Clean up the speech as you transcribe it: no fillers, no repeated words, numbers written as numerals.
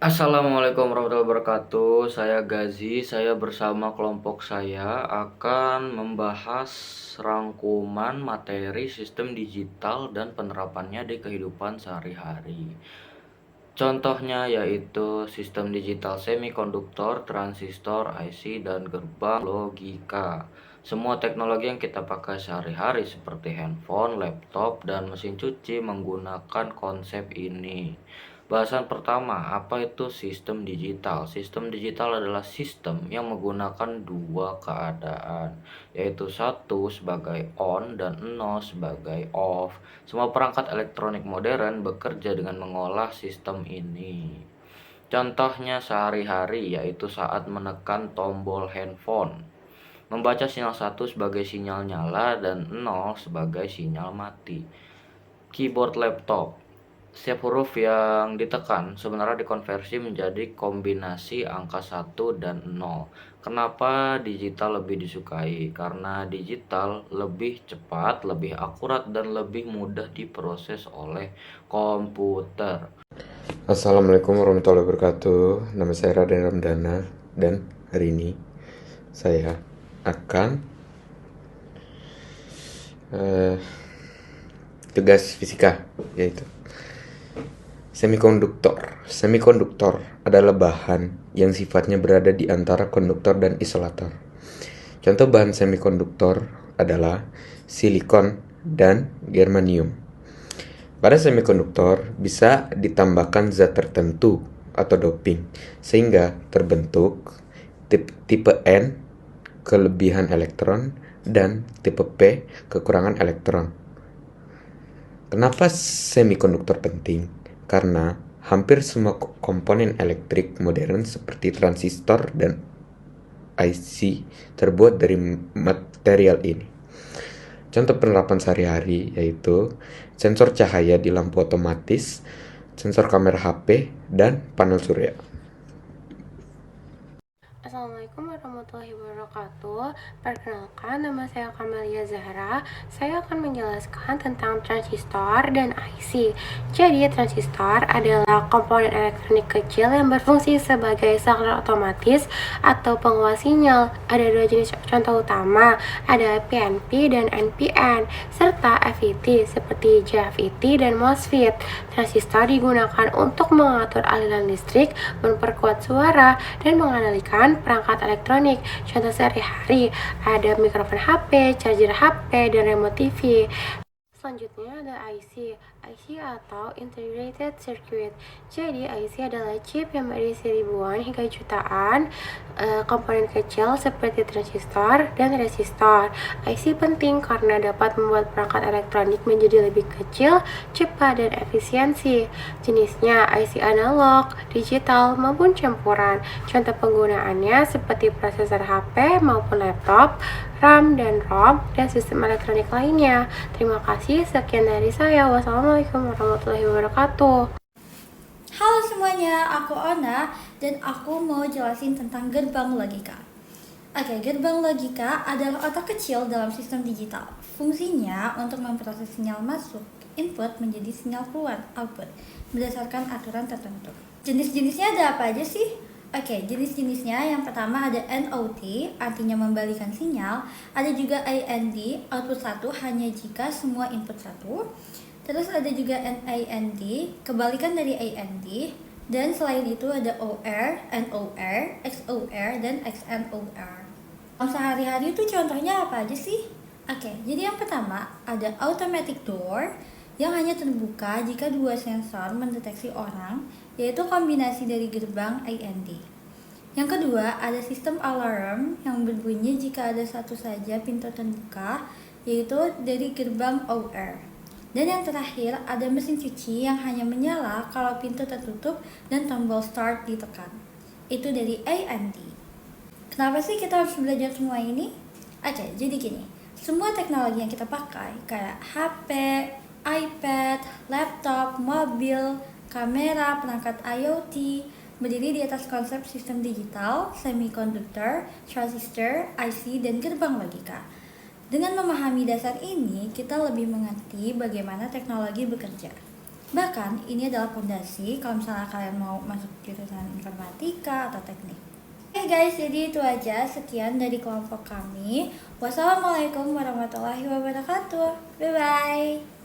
Assalamualaikum warahmatullahi wabarakatuh. Saya Gazi. Saya bersama kelompok saya akan membahas rangkuman materi sistem digital dan penerapannya di kehidupan sehari-hari. Contohnya yaitu sistem digital semikonduktor, transistor, IC, dan gerbang logika. Semua teknologi yang kita pakai sehari-hari seperti handphone, laptop, dan mesin cuci menggunakan konsep ini. Bahasan pertama, apa itu sistem digital? Sistem digital adalah sistem yang menggunakan dua keadaan, yaitu satu sebagai on dan nol sebagai off. Semua perangkat elektronik modern bekerja dengan mengolah sistem ini. Contohnya sehari-hari yaitu saat menekan tombol handphone, membaca sinyal 1 sebagai sinyal nyala dan 0 sebagai sinyal mati. Keyboard laptop, setiap huruf yang ditekan sebenarnya dikonversi menjadi kombinasi angka 1 dan 0. Kenapa digital lebih disukai? Karena digital lebih cepat, lebih akurat, dan lebih mudah diproses oleh komputer. Assalamualaikum warahmatullahi wabarakatuh. Nama saya Raden Ramdana dan hari ini saya akan eh, tugas fisika, yaitu semikonduktor. Semikonduktor adalah bahan yang sifatnya berada di antara konduktor dan isolator. Contoh bahan semikonduktor adalah silikon dan germanium. Pada semikonduktor bisa ditambahkan zat tertentu atau doping sehingga terbentuk tipe N kelebihan elektron dan tipe P kekurangan elektron. Kenapa semikonduktor penting? Karena hampir semua komponen elektrik modern seperti transistor dan IC terbuat dari material ini. Contoh penerapan sehari-hari yaitu sensor cahaya di lampu otomatis, sensor kamera HP, dan panel surya. Assalamualaikum warahmatullahi wabarakatuh. Perkenalkan, nama saya Kamalia Zahra. Saya akan menjelaskan tentang transistor dan IC. Jadi, transistor adalah komponen elektronik kecil yang berfungsi sebagai saklar otomatis atau penguas sinyal. Ada dua jenis contoh utama, ada PNP dan NPN, serta FET seperti JFET dan MOSFET. Transistor digunakan untuk mengatur aliran listrik, memperkuat suara, dan mengendalikan perangkat elektronik. Contoh sehari-hari ada mikrofon HP, charger HP, dan remote TV. Selanjutnya ada IC atau Integrated Circuit. Jadi IC adalah chip yang berisi ribuan hingga jutaan komponen kecil seperti transistor dan resistor. IC penting karena dapat membuat perangkat elektronik menjadi lebih kecil, cepat, dan efisiensi. Jenisnya IC analog, digital, maupun campuran. Contoh penggunaannya seperti prosesor HP maupun laptop, RAM dan ROM, dan sistem elektronik lainnya. Terima kasih, sekian dari saya. Wassalamualaikum warahmatullahi wabarakatuh. Halo semuanya, aku Ona dan aku mau jelasin tentang gerbang logika. Oke, gerbang logika adalah otak kecil dalam sistem digital. Fungsinya untuk memproses sinyal masuk, input menjadi sinyal keluar, output, berdasarkan aturan tertentu. Jenis-jenisnya ada apa aja sih? Oke, jenis-jenisnya yang pertama ada NOT, artinya membalikan sinyal. Ada juga AND, output 1 hanya jika semua input 1. Terus ada juga NAND, kebalikan dari AND. Dan selain itu ada OR, NOR, XOR, dan XNOR. Sehari-hari itu contohnya apa aja sih? Oke, jadi yang pertama ada automatic door yang hanya terbuka jika dua sensor mendeteksi orang, yaitu kombinasi dari gerbang AND. Yang kedua ada sistem alarm yang berbunyi jika ada satu saja pintu terbuka, yaitu dari gerbang OR. Dan yang terakhir ada mesin cuci yang hanya menyala kalau pintu tertutup dan tombol start ditekan. Itu dari AND. Kenapa sih kita harus belajar semua ini? Oke, jadi gini. Semua teknologi yang kita pakai kayak HP, iPad, laptop, mobil, kamera, perangkat IoT berdiri di atas konsep sistem digital, semikonduktor, transistor, IC, dan gerbang logika. Dengan memahami dasar ini, kita lebih mengerti bagaimana teknologi bekerja. Bahkan ini adalah fondasi kalau misalnya kalian mau masuk jurusan informatika atau teknik. Oke guys, jadi itu aja sekian dari kelompok kami. Wassalamualaikum warahmatullahi wabarakatuh. Bye bye.